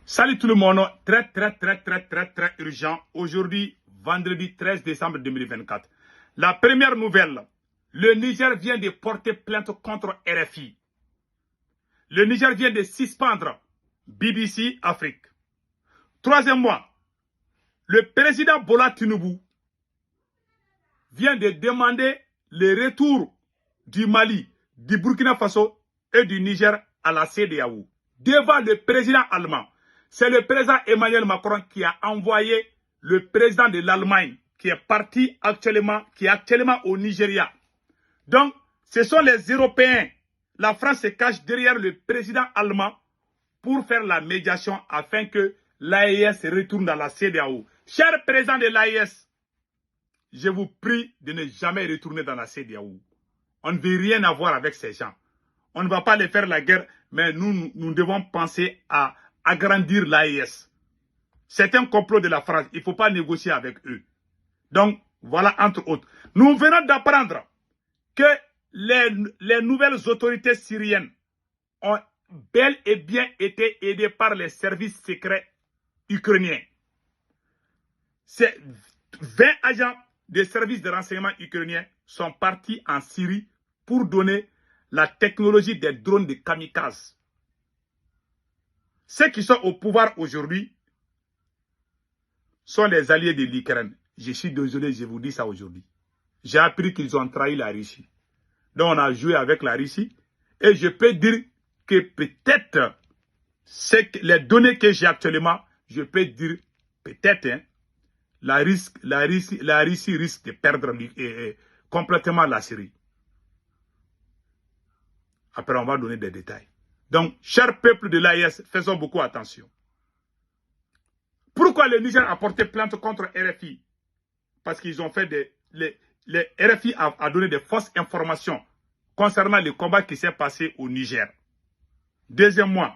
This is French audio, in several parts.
Salut tout le monde, très urgent. Aujourd'hui, vendredi 13 décembre 2024. La première nouvelle, le Niger vient de porter plainte contre RFI. Le Niger vient de suspendre BBC Afrique. Troisièmement, le président Bola Tinubu vient de demander le retour du Mali, du Burkina Faso et du Niger à la CEDEAO. Devant le président allemand. C'est le président Emmanuel Macron qui a envoyé le président de l'Allemagne qui est parti actuellement, qui est actuellement au Nigeria. Donc, ce sont les Européens. La France se cache derrière le président allemand pour faire la médiation afin que l'AES retourne dans la CEDEAO. Cher président de l'AES, je vous prie de ne jamais retourner dans la CEDEAO. On ne veut rien avoir avec ces gens. On ne va pas les faire la guerre, mais nous devons penser à agrandir l'AES. C'est un complot de la France. Il ne faut pas négocier avec eux. Donc, voilà, entre autres. Nous venons d'apprendre que les nouvelles autorités syriennes ont bel et bien été aidées par les services secrets ukrainiens. Ces 20 agents des services de renseignement ukrainiens sont partis en Syrie pour donner la technologie des drones de kamikazes. Ceux qui sont au pouvoir aujourd'hui sont les alliés de l'Ukraine. Je suis désolé, je vous dis ça aujourd'hui. J'ai appris qu'ils ont trahi la Russie. Donc on a joué avec la Russie. Et je peux dire que peut-être, les données que j'ai actuellement, je peux dire peut-être, hein, la Russie risque de perdre complètement la Syrie. Après, on va donner des détails. Donc, cher peuple de l'AES, faisons beaucoup attention. Pourquoi le Niger a porté plainte contre RFI? Parce qu'ils ont fait les RFI a donné des fausses informations concernant le combat qui s'est passé au Niger. Deuxièmement,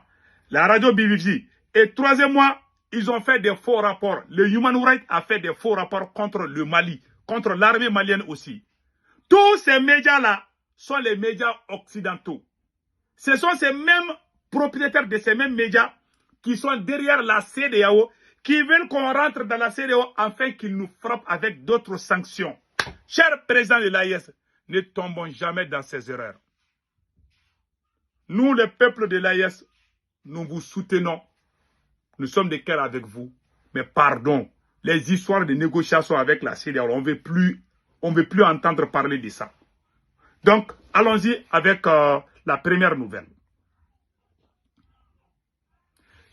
la radio BBC. Et troisièmement, ils ont fait des faux rapports. Le Human Rights a fait des faux rapports contre le Mali, contre l'armée malienne aussi. Tous ces médias-là sont les médias occidentaux. Ce sont ces mêmes propriétaires de ces mêmes médias qui sont derrière la CEDEAO, qui veulent qu'on rentre dans la CEDEAO afin qu'ils nous frappent avec d'autres sanctions. Cher président de l'AES, ne tombons jamais dans ces erreurs. Nous, le peuple de l'AES, nous vous soutenons. Nous sommes de cœur avec vous. Mais pardon, les histoires de négociations avec la CEDEAO, on ne veut plus entendre parler de ça. Donc, allons-y avec la première nouvelle.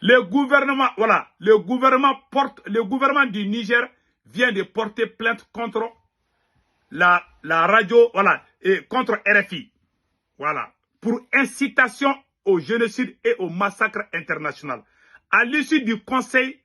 Le gouvernement du Niger vient de porter plainte contre la radio, et contre RFI. Voilà, pour incitation au génocide et au massacre international. À l'issue du conseil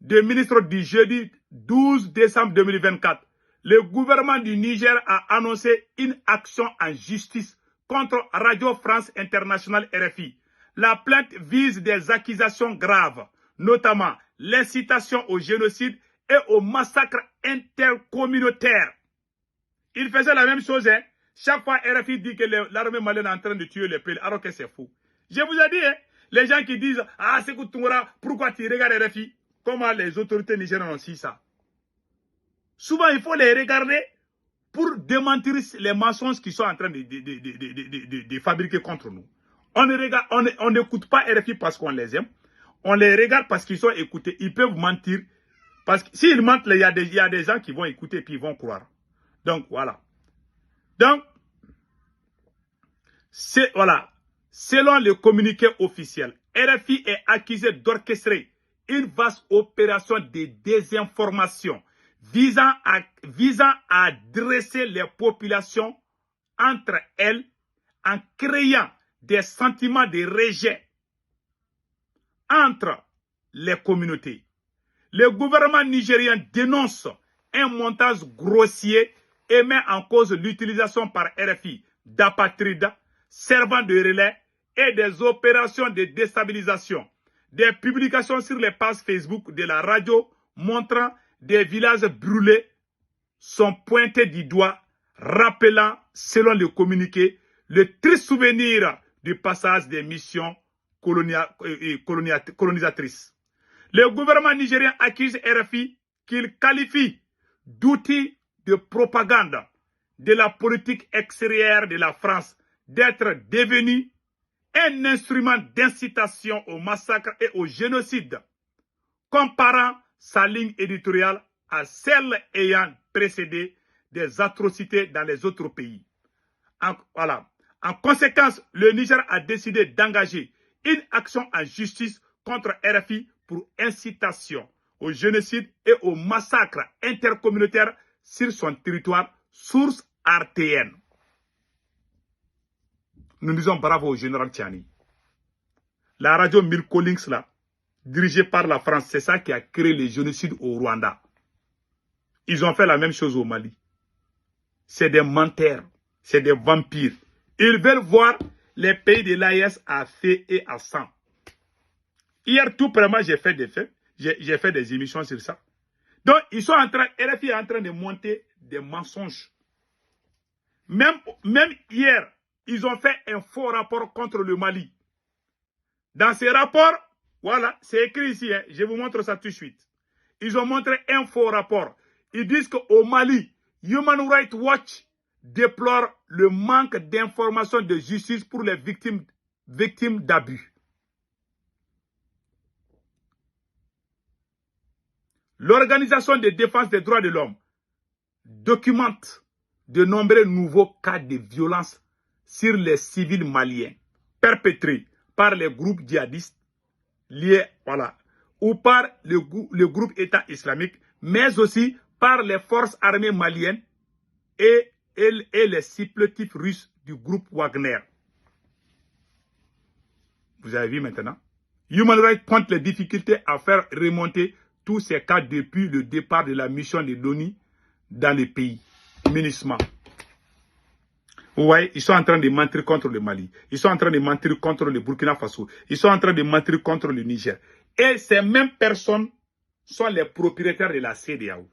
des ministres du jeudi 12 décembre 2024, le gouvernement du Niger a annoncé une action en justice contre Radio France Internationale RFI. La plainte vise des accusations graves, notamment l'incitation au génocide et au massacre intercommunautaire. Il faisait la même chose, hein. Chaque fois, RFI dit que l'armée malienne est en train de tuer les peuples, alors que c'est faux. Je vous ai dit, hein, les gens qui disent « Ah, Sékou Toungara, pourquoi tu regardes RFI ?» Comment les autorités nigériennes ont su ça? Souvent, il faut les regarder pour démentir les mensonges qu'ils sont en train de fabriquer contre nous. On n'écoute pas RFI parce qu'on les aime. On les regarde parce qu'ils sont écoutés. Ils peuvent mentir. Parce que s'ils mentent, il y a des gens qui vont écouter et puis ils vont croire. Donc, voilà. Donc, selon le communiqué officiel, RFI est accusé d'orchestrer une vaste opération de désinformation visant à dresser les populations entre elles en créant des sentiments de rejet entre les communautés. Le gouvernement nigérien dénonce un montage grossier et met en cause l'utilisation par RFI d'apatrides servant de relais et des opérations de déstabilisation. Des publications sur les pages Facebook de la radio montrant des villages brûlés sont pointées du doigt, rappelant, selon le communiqué, le triste souvenir du passage des missions colonisatrices. Le gouvernement nigérien accuse RFI qu'il qualifie d'outil de propagande de la politique extérieure de la France, d'être devenu un instrument d'incitation au massacre et au génocide, comparant sa ligne éditoriale à celle ayant précédé des atrocités dans les autres pays. En conséquence, le Niger a décidé d'engager une action en justice contre RFI pour incitation au génocide et au massacre intercommunautaire sur son territoire, source RTN. Nous disons bravo au général Tchani. La radio Mill Collins, là, dirigée par la France, c'est ça qui a créé le génocide au Rwanda. Ils ont fait la même chose au Mali. C'est des menteurs, c'est des vampires. Ils veulent voir les pays de l'AES à feu et à sang. Hier, tout vraiment, j'ai fait des émissions sur ça. Donc, ils sont en train, RFI est en train de monter des mensonges. Même hier, ils ont fait un faux rapport contre le Mali. Dans ces rapports, voilà, c'est écrit ici, hein, je vous montre ça tout de suite. Ils ont montré un faux rapport. Ils disent qu'au Mali, Human Rights Watch déplore le manque d'informations de justice pour les victimes d'abus. L'Organisation de défense des droits de l'homme documente de nombreux nouveaux cas de violence sur les civils maliens perpétrés par les groupes djihadistes liés, voilà, ou par le groupe État islamique, mais aussi par les forces armées maliennes et les supplétifs russes du groupe Wagner. Vous avez vu maintenant? Human Rights pointe les difficultés à faire remonter tous ces cas depuis le départ de la mission de l'ONU dans le pays. MINUSMA. Vous voyez, ils sont en train de mentir contre le Mali. Ils sont en train de mentir contre le Burkina Faso. Ils sont en train de mentir contre le Niger. Et ces mêmes personnes sont les propriétaires de la CEDEAO. Vous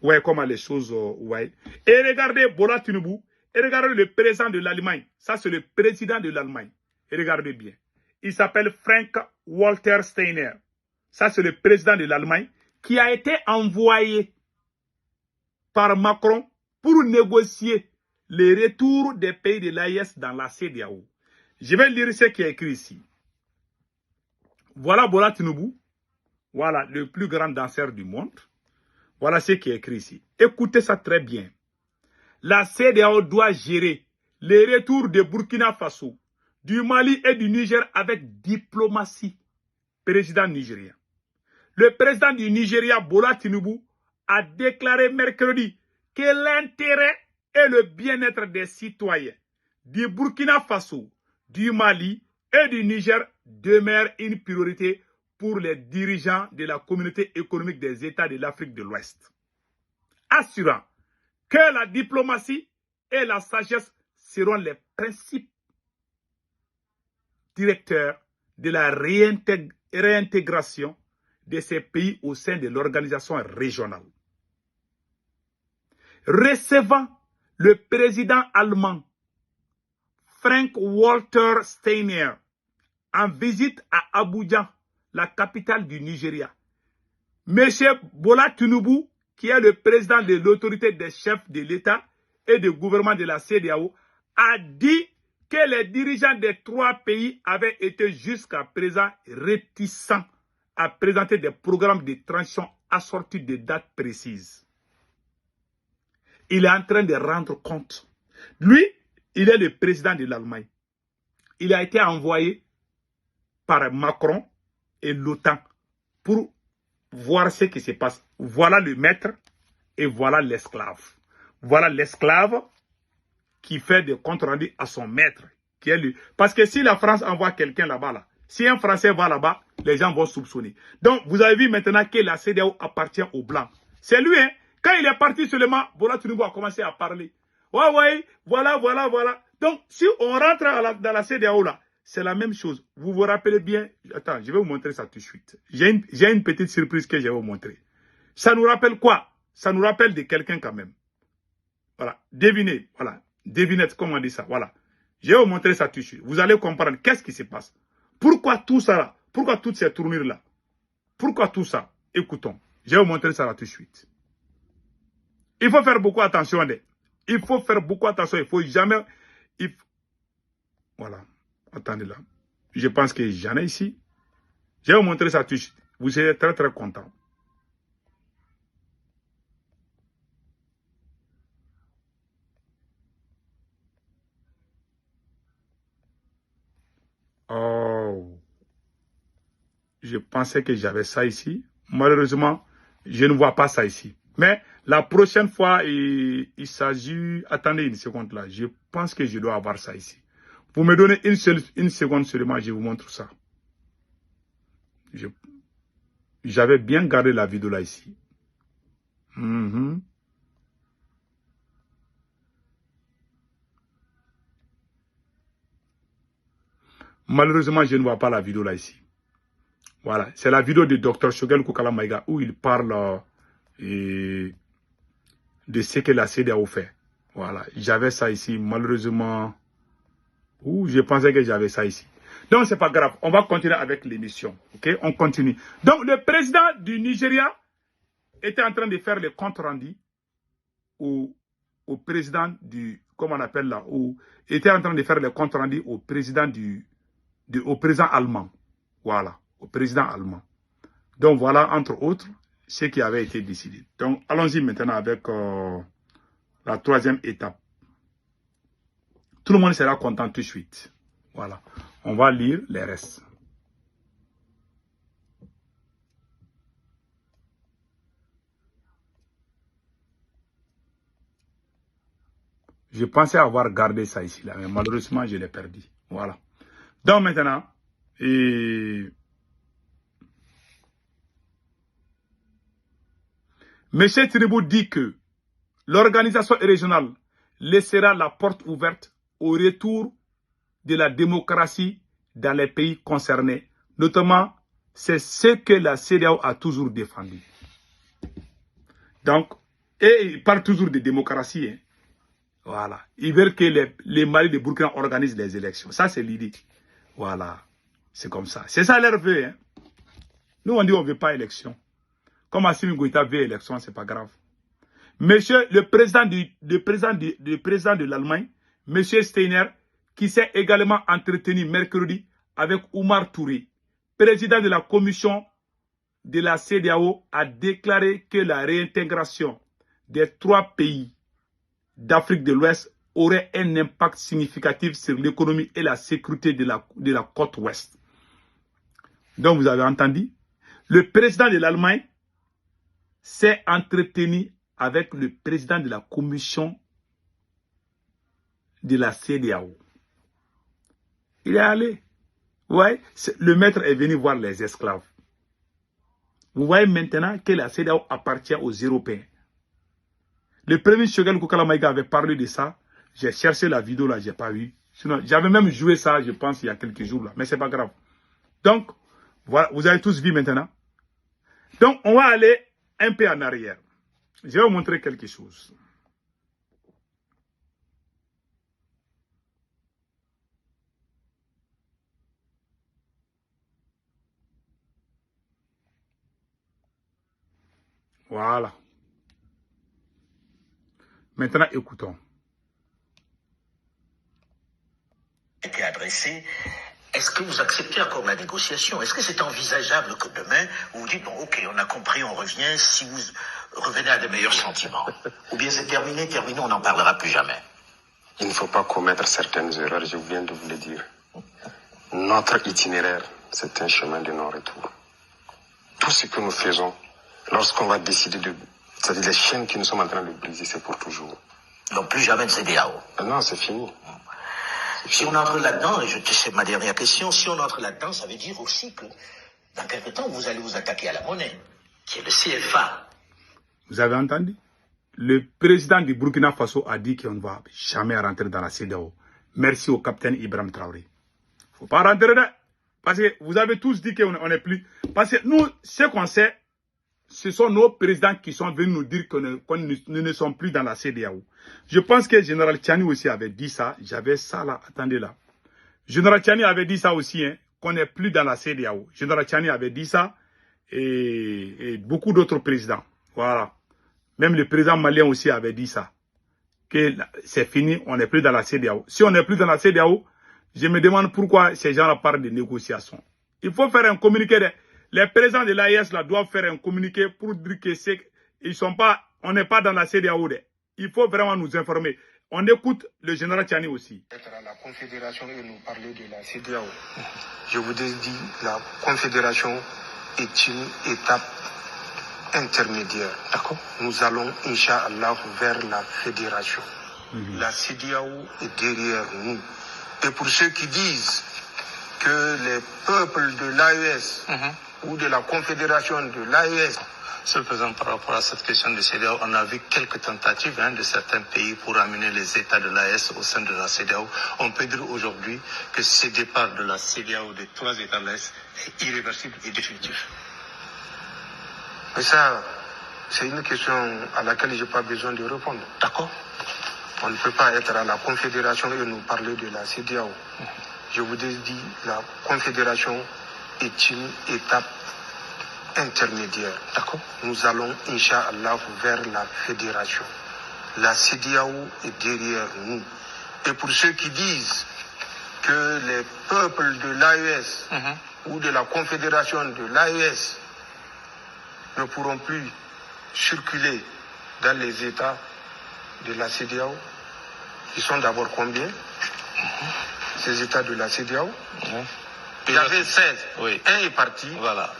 voyez comment les choses... ouais. Et regardez Bola Tinubu. Et regardez le président de l'Allemagne. Ça, c'est le président de l'Allemagne. Et regardez bien. Il s'appelle Frank-Walter Steiner. Ça, c'est le président de l'Allemagne qui a été envoyé par Macron pour négocier le retour des pays de l'AES dans la CEDEAO. Je vais lire ce qui est écrit ici. Voilà Bola Tinubu. Voilà le plus grand danseur du monde. Voilà ce qui est écrit ici. Écoutez ça très bien. La CEDEAO doit gérer le retour de Burkina Faso, du Mali et du Niger avec diplomatie. Président nigérien. Le président du Nigeria, Bola Tinubu, a déclaré mercredi que l'intérêt et le bien-être des citoyens du Burkina Faso, du Mali et du Niger demeurent une priorité pour les dirigeants de la communauté économique des États de l'Afrique de l'Ouest, assurant que la diplomatie et la sagesse seront les principes directeurs de la réintégration de ces pays au sein de l'organisation régionale. Recevant le président allemand Frank-Walter Steiner en visite à Abuja, la capitale du Nigeria, M. Bola Tinubu, qui est le président de l'autorité des chefs de l'État et du gouvernement de la CEDEAO, a dit que les dirigeants des trois pays avaient été jusqu'à présent réticents à présenter des programmes de transition assortis de dates précises. Il est en train de rendre compte. Lui, il est le président de l'Allemagne. Il a été envoyé par Macron et l'OTAN pour voir ce qui se passe. Voilà le maître et voilà l'esclave. Voilà l'esclave qui fait des comptes rendus à son maître, qui est lui. Parce que si la France envoie quelqu'un là-bas, là, si un Français va là-bas, les gens vont soupçonner. Donc, vous avez vu maintenant que la CEDEAO appartient aux Blancs. C'est lui, hein. Quand il est parti seulement, Bola Tinubu a commencé à parler. Ouais, voilà. Donc, si on rentre dans la CEDEAO là, c'est la même chose. Vous vous rappelez bien. Attends, je vais vous montrer ça tout de suite. J'ai une petite surprise que je vais vous montrer. Ça nous rappelle quoi? Ça nous rappelle de quelqu'un quand même. Voilà. Devinez. Voilà. Devinette, comment on dit ça. Voilà. Je vais vous montrer ça tout de suite. Vous allez comprendre qu'est-ce qui se passe. Pourquoi tout ça là? Pourquoi toutes ces tournures là? Pourquoi tout ça? Écoutons. Je vais vous montrer ça là tout de suite. Il faut faire beaucoup attention. Il faut faire beaucoup attention. Il faut jamais... Voilà. Attendez là. Je pense que j'en ai ici. Je vais vous montrer ça tout de suite. Vous serez très très content. Oh. Je pensais que j'avais ça ici. Malheureusement, je ne vois pas ça ici. Mais la prochaine fois, il s'agit... Attendez une seconde là. Je pense que je dois avoir ça ici. Vous me donnez une seconde seulement, je vous montre ça. J'avais bien gardé la vidéo là ici. Malheureusement, je ne vois pas la vidéo là ici. Voilà, c'est la vidéo de Dr Choguel Koukala Maïga où il parle de ce que la CEDEAO fait. Voilà, j'avais ça ici, malheureusement. Je pensais que j'avais ça ici. Donc, c'est pas grave, on va continuer avec l'émission. Ok, on continue. Donc, le président du Nigeria était en train de faire le compte rendu au président du, comment on appelle là, était en train de faire le compte rendu au président au président allemand. Voilà, au président allemand. Donc voilà, entre autres, ce qui avait été décidé. Donc allons-y maintenant avec la troisième étape. Tout le monde sera content tout de suite. Voilà, on va lire les restes. Je pensais avoir gardé ça ici, là, mais malheureusement, je l'ai perdu. Voilà. Donc maintenant, M. Tinubu dit que l'organisation régionale laissera la porte ouverte au retour de la démocratie dans les pays concernés. Notamment, c'est ce que la CEDEAO a toujours défendu. Donc, et il parle toujours de démocratie. Hein. Voilà. Ils veulent que les Mali de Burkina organisent les élections. Ça, c'est l'idée. Voilà. C'est comme ça. C'est ça leur vœu. Hein. Nous, on dit on ne veut pas élection. Comme Assimi Goïta veut élection, ce n'est pas grave. Monsieur le président de l'Allemagne, monsieur Steiner, qui s'est également entretenu mercredi avec Oumar Touré, président de la commission de la CEDEAO, a déclaré que la réintégration des 3 pays d'Afrique de l'Ouest aurait un impact significatif sur l'économie et la sécurité de la côte ouest. Donc vous avez entendu, le président de l'Allemagne s'est entretenu avec le président de la commission de la CEDEAO. Il est allé. Vous voyez, le maître est venu voir les esclaves. Vous voyez maintenant que la CEDEAO appartient aux Européens. Le premier Choguel Koukala Maïga avait parlé de ça. J'ai cherché la vidéo là, je n'ai pas vu. Sinon, j'avais même joué ça, je pense, il y a quelques jours là. Mais ce n'est pas grave. Donc, voilà, vous avez tous vu maintenant. Donc, on va aller un peu en arrière. Je vais vous montrer quelque chose. Voilà. Maintenant, écoutons. Été adressé. Est-ce que vous acceptez encore la négociation? Est-ce que c'est envisageable que demain, vous vous dites, bon, ok, on a compris, on revient, si vous revenez à de meilleurs sentiments? Ou bien c'est terminé, on n'en parlera plus jamais? Il ne faut pas commettre certaines erreurs, je viens de vous le dire. Notre itinéraire, c'est un chemin de non-retour. Tout ce que nous faisons, lorsqu'on va décider de... C'est-à-dire les chaînes que nous sommes en train de briser, c'est pour toujours. Donc plus jamais de CEDEAO? Non, c'est fini. Si on entre là-dedans, et c'est ma dernière question, si on entre là-dedans, ça veut dire aussi que dans quelque temps, vous allez vous attaquer à la monnaie, qui est le CFA. Vous avez entendu? Le président du Burkina Faso a dit qu'on ne va jamais rentrer dans la CEDEAO. Merci au capitaine Ibrahim Traoré. Il ne faut pas rentrer dedans. Parce que vous avez tous dit qu'on n'est plus. Parce que nous, ce qu'on sait, ce sont nos présidents qui sont venus nous dire que nous ne sommes plus dans la CEDEAO. Je pense que Général Tchani aussi avait dit ça. J'avais ça là. Attendez là. Général Tchani avait dit ça aussi, hein, qu'on n'est plus dans la CEDEAO. Général Tchani avait dit ça. et beaucoup d'autres présidents. Voilà. Même le président malien aussi avait dit ça. Que c'est fini, on n'est plus dans la CEDEAO. Si on n'est plus dans la CEDEAO, je me demande pourquoi ces gens-là parlent de négociations. Il faut faire un communiqué. Les présidents de l'AES doivent faire un communiqué pour dire que ils sont pas, on n'est pas dans la CEDEAO. Il faut vraiment nous informer. On écoute le général Tchani aussi. Être à la Confédération et nous parler de la CEDEAO. Je vous ai dit, la Confédération est une étape intermédiaire. D'accord. Nous allons, Inch'Allah, vers la fédération. La CEDEAO est derrière nous. Et pour ceux qui disent que les peuples de l'AES ou de la Confédération de l'AES, Monsieur le Président, par rapport à cette question de CEDEAO, on a vu quelques tentatives de certains pays pour amener les États de l'AES au sein de la CEDEAO. On peut dire aujourd'hui que ce départ de la CEDEAO des 3 États de l'AES est irréversible et définitif. Mais ça, c'est une question à laquelle je n'ai pas besoin de répondre. D'accord. On ne peut pas être à la Confédération et nous parler de la CEDEAO. Je vous ai dit, la Confédération est une étape intermédiaire. D'accord. Nous allons, Inch'Allah, vers la fédération. La CEDEAO est derrière nous. Et pour ceux qui disent que les peuples de l'AES ou de la Confédération de l'AES ne pourront plus circuler dans les États de la CEDEAO, ils sont d'abord combien? Ces États de la CEDEAO? Il y avait 16. Oui. Un est parti, Voilà.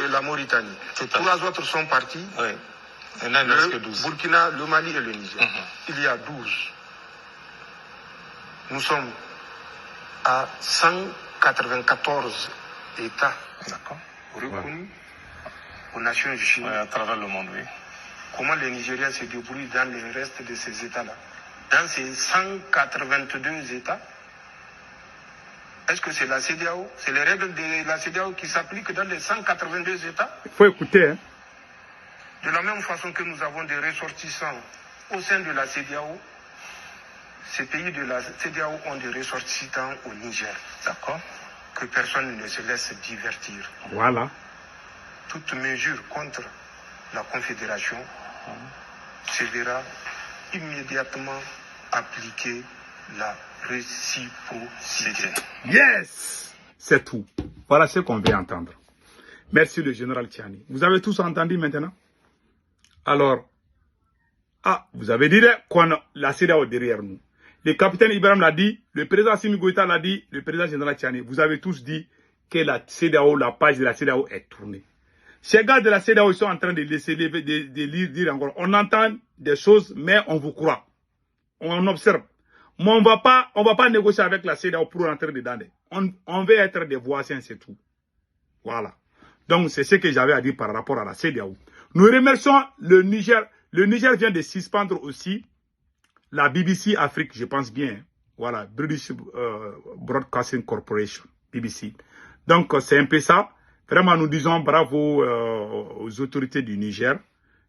la Mauritanie. 3 autres sont partis. Oui. Il n'en reste que 12. Burkina, le Mali et le Niger. Il y a 12. Nous sommes à 194 États reconnus aux Nations Unies. À travers le monde, oui. Comment les Nigériens se débrouillent dans le reste de ces États-là? Dans ces 182 États, est-ce que c'est la CEDEAO? C'est les règles de la CEDEAO qui s'appliquent dans les 182 États? Il faut écouter. Hein. De la même façon que nous avons des ressortissants au sein de la CEDEAO, ces pays de la CEDEAO ont des ressortissants au Niger. D'accord? Que personne ne se laisse divertir. Voilà. Toute mesure contre la Confédération se verra immédiatement appliquer la réciprocité. Yes! C'est tout. Voilà ce qu'on veut entendre. Merci le général Tchani. Vous avez tous entendu maintenant? Alors, vous avez dit qu'on a la CEDEAO derrière nous. Le capitaine Ibrahim l'a dit, le président Assimi Goïta l'a dit, le président général Tchani. Vous avez tous dit que la CEDEAO, la page de la CEDEAO est tournée. Ces gars de la CEDEAO, ils sont en train de laisser dire encore. On entend des choses, mais on vous croit. On observe. Mais on va pas négocier avec la CEDEAO pour rentrer dedans. On veut être des voisins, c'est tout. Voilà. Donc, c'est ce que j'avais à dire par rapport à la CEDEAO. Nous remercions le Niger. Le Niger vient de suspendre aussi la BBC Afrique, je pense bien. Voilà, British Broadcasting Corporation, BBC. Donc, c'est un peu ça. Vraiment, nous disons bravo aux autorités du Niger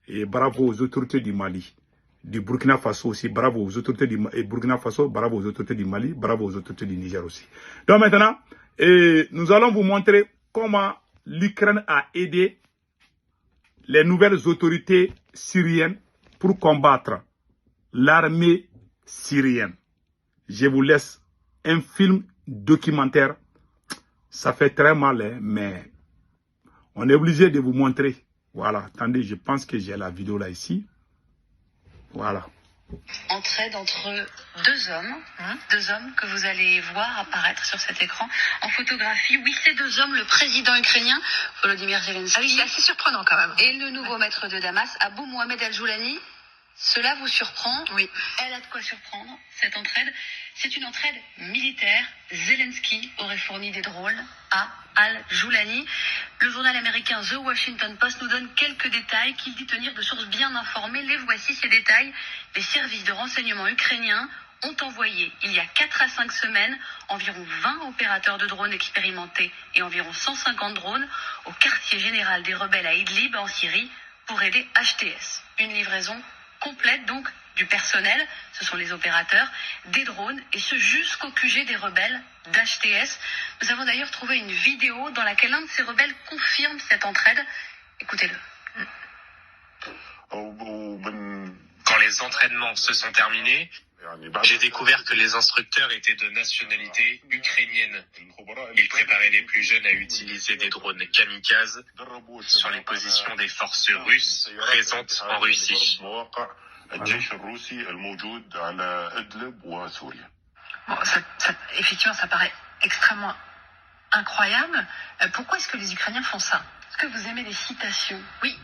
et bravo aux autorités du Mali. Du Burkina Faso aussi, bravo aux autorités du Burkina Faso, bravo aux autorités du Mali, bravo aux autorités du Niger aussi. Donc maintenant, nous allons vous montrer comment l'Ukraine a aidé les nouvelles autorités syriennes pour combattre l'armée syrienne. Je vous laisse un film documentaire. Ça fait très mal, hein, mais on est obligé de vous montrer. Voilà, attendez, je pense que j'ai la vidéo là ici. Voilà. Entraide entre 2 hommes, 2 hommes que vous allez voir apparaître sur cet écran en photographie. Oui, ces 2 hommes, le président ukrainien Volodymyr Zelensky. Ah oui, c'est assez surprenant quand même. Et le nouveau maître de Damas, Abou Mohamed Al-Joulani. Cela vous surprend? Oui. Elle a de quoi surprendre, cette entraide. C'est une entraide militaire. Zelensky aurait fourni des drones à Al-Joulani. Le journal américain The Washington Post nous donne quelques détails qu'il dit tenir de sources bien informées. Les voici, ces détails. Les services de renseignement ukrainiens ont envoyé, il y a 4 à 5 semaines, environ 20 opérateurs de drones expérimentés et environ 150 drones au quartier général des rebelles à Idlib, en Syrie, pour aider HTS. Une livraison complète donc du personnel, ce sont les opérateurs, des drones, et ce jusqu'au QG des rebelles d'HTS. Nous avons d'ailleurs trouvé une vidéo dans laquelle un de ces rebelles confirme cette entraide. Écoutez-le. Quand les entraînements se sont terminés, j'ai découvert que les instructeurs étaient de nationalité ukrainienne. Ils préparaient les plus jeunes à utiliser des drones kamikazes sur les positions des forces russes présentes en Russie. Bon, effectivement, ça paraît extrêmement incroyable. Pourquoi est-ce que les Ukrainiens font ça? Est-ce que vous aimez les citations? Oui.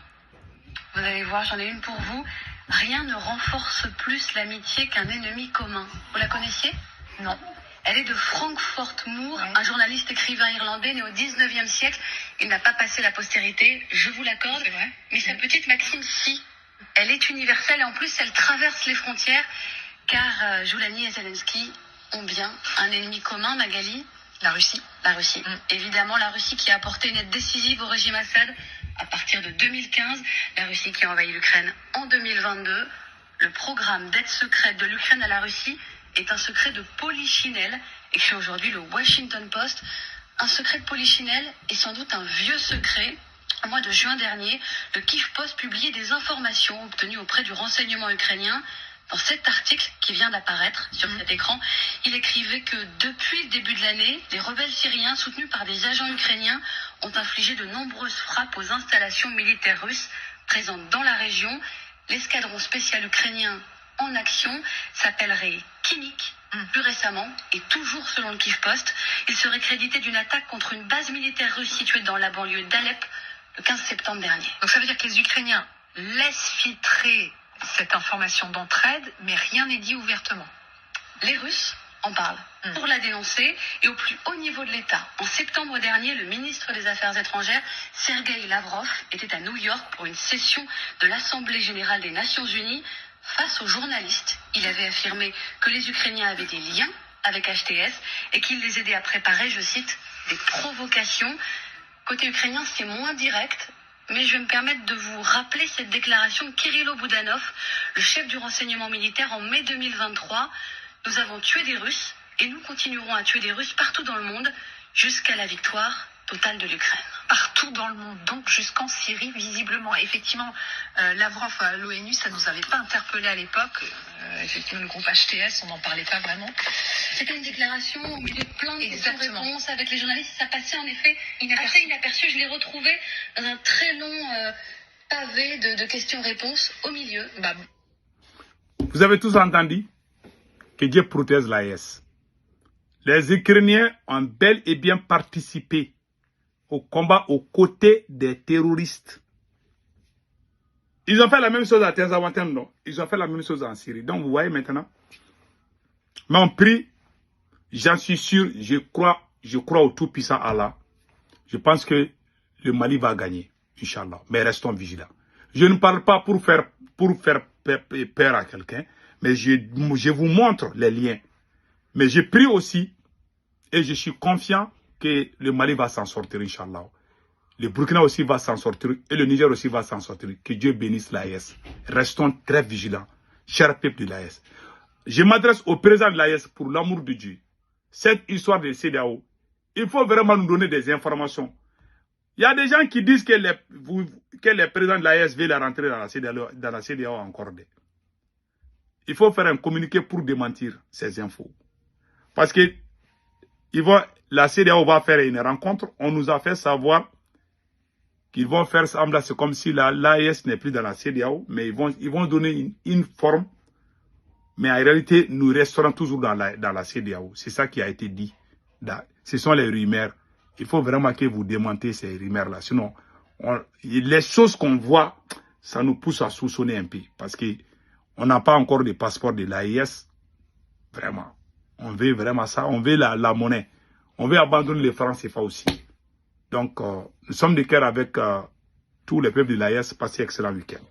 Vous allez voir, j'en ai une pour vous. Rien ne renforce plus l'amitié qu'un ennemi commun. Vous la connaissiez? Non. Elle est de Frankfurt Moore, un journaliste écrivain irlandais né au 19e siècle. Il n'a pas passé la postérité, je vous l'accorde. Mais sa petite maxime, si. Elle est universelle et en plus, elle traverse les frontières. Car Joulani et Zelensky ont bien un ennemi commun, Magali. La Russie. La Russie. Évidemment, la Russie qui a apporté une aide décisive au régime Assad à partir de 2015. La Russie qui a envahi l'Ukraine en 2022. Le programme d'aide secrète de l'Ukraine à la Russie est un secret de Polichinelle, écrit aujourd'hui le Washington Post. Un secret de Polichinelle est sans doute un vieux secret. Au mois de juin dernier, le Kyiv Post publiait des informations obtenues auprès du renseignement ukrainien. Dans cet article qui vient d'apparaître sur cet écran, il écrivait que depuis le début de l'année, les rebelles syriens soutenus par des agents ukrainiens ont infligé de nombreuses frappes aux installations militaires russes présentes dans la région. L'escadron spécial ukrainien en action s'appellerait Kinnik. Plus récemment, et toujours selon le Kyiv Post, il serait crédité d'une attaque contre une base militaire russe située dans la banlieue d'Alep le 15 septembre dernier. Donc ça veut dire que les Ukrainiens laissent filtrer cette information d'entraide, mais rien n'est dit ouvertement. Les Russes en parlent pour la dénoncer et au plus haut niveau de l'État. En septembre dernier, le ministre des Affaires étrangères, Sergueï Lavrov, était à New York pour une session de l'Assemblée générale des Nations unies. Face aux journalistes, il avait affirmé que les Ukrainiens avaient des liens avec HTS et qu'il les aidait à préparer, je cite, des provocations. Côté ukrainien, c'est moins direct. Mais je vais me permettre de vous rappeler cette déclaration de Kirilo Boudanov, le chef du renseignement militaire en mai 2023. Nous avons tué des Russes et nous continuerons à tuer des Russes partout dans le monde jusqu'à la victoire totale de l'Ukraine. Partout dans le monde, donc jusqu'en Syrie, visiblement. Effectivement, Lavrov à l'ONU, ça ne nous avait pas interpellé à l'époque. Effectivement, le groupe HTS, on n'en parlait pas vraiment. C'était une déclaration au milieu de plein de réponses avec les journalistes. Ça passait en effet assez inaperçu. Je l'ai retrouvé dans un très long pavé de questions-réponses au milieu. Vous avez tous entendu que Dieu protège l'AES. Les Ukrainiens ont bel et bien participé au combat aux côtés des terroristes. Ils ont fait la même chose à Tezawantem, non? Ils ont fait la même chose en Syrie. Donc vous voyez maintenant. Mais on prie, j'en suis sûr, je crois au tout-puissant Allah. Je pense que le Mali va gagner, Inch'Allah. Mais restons vigilants. Je ne parle pas pour faire peur à quelqu'un, mais je vous montre les liens. Mais je prie aussi, et je suis confiant que le Mali va s'en sortir, Inch'Allah. Le Burkina aussi va s'en sortir, et le Niger aussi va s'en sortir. Que Dieu bénisse l'AES. Restons très vigilants, chers peuples de l'AES. Je m'adresse au président de l'AES pour l'amour de Dieu. Cette histoire de CEDEAO, il faut vraiment nous donner des informations. Il y a des gens qui disent que les présidents de l'AES veulent rentrer dans la CEDEAO encore. Il faut faire un communiqué pour démentir ces infos. Parce que la CEDEAO va faire une rencontre. On nous a fait savoir qu'ils vont faire semblant, c'est comme si l'AES n'est plus dans la CEDEAO, mais ils vont donner une forme. Mais en réalité, nous resterons toujours dans la CEDEAO. C'est ça qui a été dit. Ce sont les rumeurs. Il faut vraiment que vous démentez ces rumeurs-là. Sinon, les choses qu'on voit, ça nous pousse à soupçonner un peu. Parce qu'on n'a pas encore de passeport de l'AES. Vraiment. On veut vraiment ça. On veut la monnaie. On veut abandonner les francs CFA aussi. Donc, nous sommes de cœur avec tous les peuples de l'AES. Passez un excellent week-end.